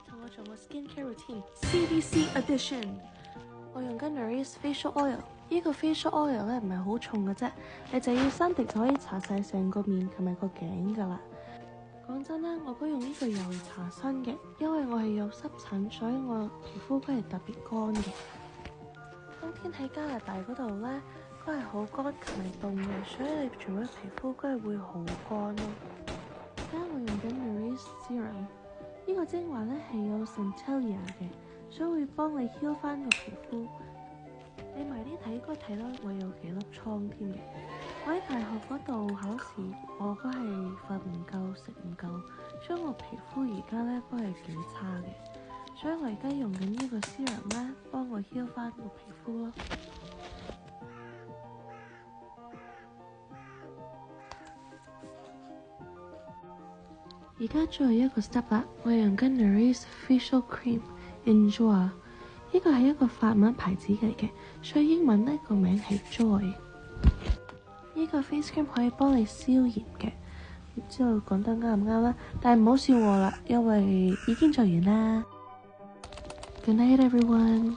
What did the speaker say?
同我做我 skincare routine CBC edition。我用緊 Nourice facial oil， 呢個 facial oil 咧唔係好重嘅啫，你就要3滴就可以搽晒成個面同埋個頸噶啦。講真啦，我都用呢個油嚟搽身嘅，因為我係有濕疹，所以我皮膚都係特別乾嘅。冬天喺加拿大嗰度咧，都係好乾同埋凍嘅，所以你全部皮膚都係會好乾咯。而家我用緊 Nourice Serum， 呢個精華咧係有 Centellia 嘅，所以會幫你 heal 翻個皮膚。你埋啲睇應該睇到我有幾粒瘡添嘅。我喺大學嗰度考試，我都係瞓唔夠食唔夠，所以我皮膚而家咧都係幾差嘅。所以我而家用緊呢個 serum 咧，幫我 heal 翻個皮膚咯。而家最後一個 step 啦，我係用緊 Nourice Facial Cream Enjoy， 呢個係一個法文牌子嚟嘅，所以英文呢個名係 Joy。呢個 face cream 可以幫你消炎嘅，唔知道講得啱唔啱啦，但係唔好笑我啦，因為已經做完啦。Good night everyone。